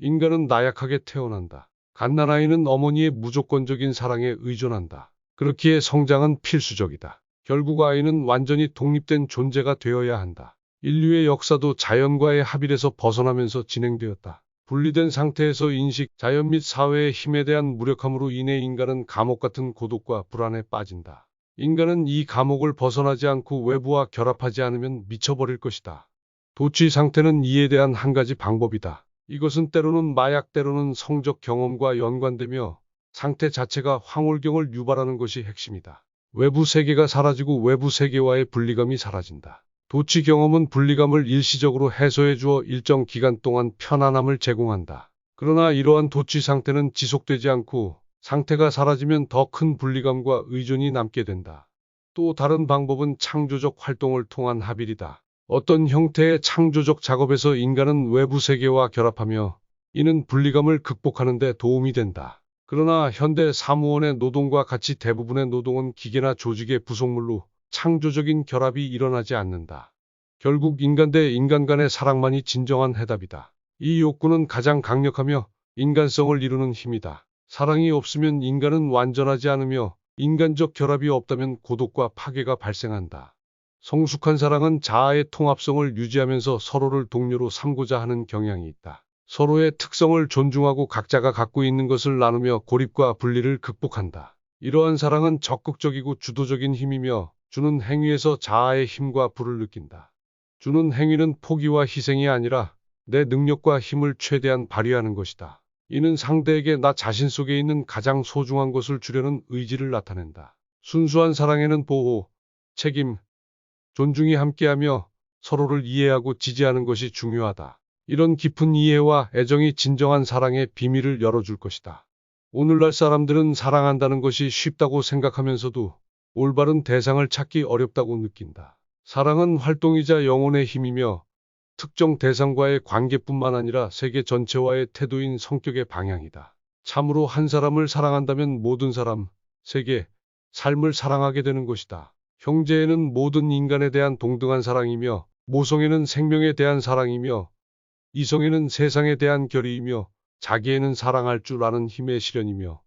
인간은 나약하게 태어난다. 갓난아이는 어머니의 무조건적인 사랑에 의존한다. 그렇기에 성장은 필수적이다. 결국 아이는 완전히 독립된 존재가 되어야 한다. 인류의 역사도 자연과의 합일에서 벗어나면서 진행되었다. 분리된 상태에서 인식, 자연 및 사회의 힘에 대한 무력함으로 인해 인간은 감옥 같은 고독과 불안에 빠진다. 인간은 이 감옥을 벗어나지 않고 외부와 결합하지 않으면 미쳐버릴 것이다. 도취 상태는 이에 대한 한 가지 방법이다. 이것은 때로는 마약, 때로는 성적 경험과 연관되며 상태 자체가 황홀경을 유발하는 것이 핵심이다. 외부 세계가 사라지고 외부 세계와의 분리감이 사라진다. 도취 경험은 분리감을 일시적으로 해소해 주어 일정 기간 동안 편안함을 제공한다. 그러나 이러한 도취 상태는 지속되지 않고 상태가 사라지면 더 큰 분리감과 의존이 남게 된다. 또 다른 방법은 창조적 활동을 통한 합일이다. 어떤 형태의 창조적 작업에서 인간은 외부 세계와 결합하며 이는 분리감을 극복하는 데 도움이 된다. 그러나 현대 사무원의 노동과 같이 대부분의 노동은 기계나 조직의 부속물로 창조적인 결합이 일어나지 않는다. 결국 인간 대 인간 간의 사랑만이 진정한 해답이다. 이 욕구는 가장 강력하며 인간성을 이루는 힘이다. 사랑이 없으면 인간은 완전하지 않으며 인간적 결합이 없다면 고독과 파괴가 발생한다. 성숙한 사랑은 자아의 통합성을 유지하면서 서로를 동료로 삼고자 하는 경향이 있다. 서로의 특성을 존중하고 각자가 갖고 있는 것을 나누며 고립과 분리를 극복한다. 이러한 사랑은 적극적이고 주도적인 힘이며 주는 행위에서 자아의 힘과 부를 느낀다. 주는 행위는 포기와 희생이 아니라 내 능력과 힘을 최대한 발휘하는 것이다. 이는 상대에게 나 자신 속에 있는 가장 소중한 것을 주려는 의지를 나타낸다. 순수한 사랑에는 보호, 책임, 존중이 함께하며 서로를 이해하고 지지하는 것이 중요하다. 이런 깊은 이해와 애정이 진정한 사랑의 비밀을 열어줄 것이다. 오늘날 사람들은 사랑한다는 것이 쉽다고 생각하면서도 올바른 대상을 찾기 어렵다고 느낀다. 사랑은 활동이자 영혼의 힘이며 특정 대상과의 관계뿐만 아니라 세계 전체와의 태도인 성격의 방향이다. 참으로 한 사람을 사랑한다면 모든 사람, 세계, 삶을 사랑하게 되는 것이다. 형제에는 모든 인간에 대한 동등한 사랑이며 모성에는 생명에 대한 사랑이며 이성에는 세상에 대한 결의이며 자기에는 사랑할 줄 아는 힘의 실현이며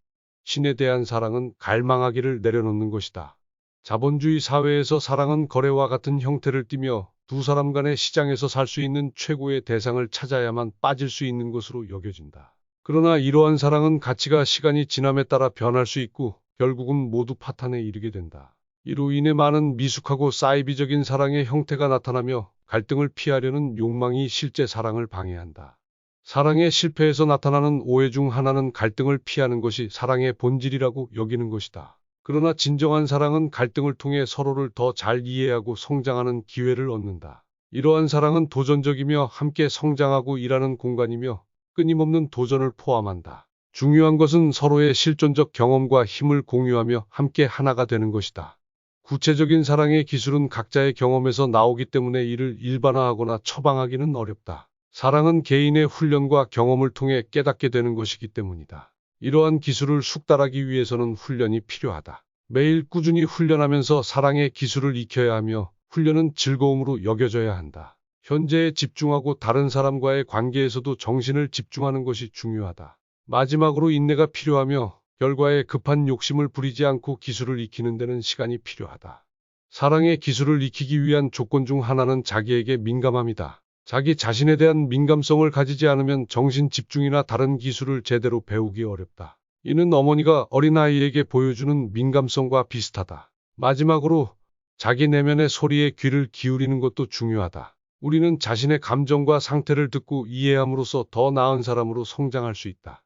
신에 대한 사랑은 갈망하기를 내려놓는 것이다. 자본주의 사회에서 사랑은 거래와 같은 형태를 띠며 두 사람 간의 시장에서 살 수 있는 최고의 대상을 찾아야만 빠질 수 있는 것으로 여겨진다. 그러나 이러한 사랑은 가치가 시간이 지남에 따라 변할 수 있고 결국은 모두 파탄에 이르게 된다. 이로 인해 많은 미숙하고 사이비적인 사랑의 형태가 나타나며 갈등을 피하려는 욕망이 실제 사랑을 방해한다. 사랑의 실패에서 나타나는 오해 중 하나는 갈등을 피하는 것이 사랑의 본질이라고 여기는 것이다. 그러나 진정한 사랑은 갈등을 통해 서로를 더 잘 이해하고 성장하는 기회를 얻는다. 이러한 사랑은 도전적이며 함께 성장하고 일하는 공간이며 끊임없는 도전을 포함한다. 중요한 것은 서로의 실존적 경험과 힘을 공유하며 함께 하나가 되는 것이다. 구체적인 사랑의 기술은 각자의 경험에서 나오기 때문에 이를 일반화하거나 처방하기는 어렵다. 사랑은 개인의 훈련과 경험을 통해 깨닫게 되는 것이기 때문이다. 이러한 기술을 숙달하기 위해서는 훈련이 필요하다. 매일 꾸준히 훈련하면서 사랑의 기술을 익혀야 하며 훈련은 즐거움으로 여겨져야 한다. 현재에 집중하고 다른 사람과의 관계에서도 정신을 집중하는 것이 중요하다. 마지막으로 인내가 필요하며 결과에 급한 욕심을 부리지 않고 기술을 익히는 데는 시간이 필요하다. 사랑의 기술을 익히기 위한 조건 중 하나는 자기에게 민감함이다. 자기 자신에 대한 민감성을 가지지 않으면 정신 집중이나 다른 기술을 제대로 배우기 어렵다. 이는 어머니가 어린아이에게 보여주는 민감성과 비슷하다. 마지막으로 자기 내면의 소리에 귀를 기울이는 것도 중요하다. 우리는 자신의 감정과 상태를 듣고 이해함으로써 더 나은 사람으로 성장할 수 있다.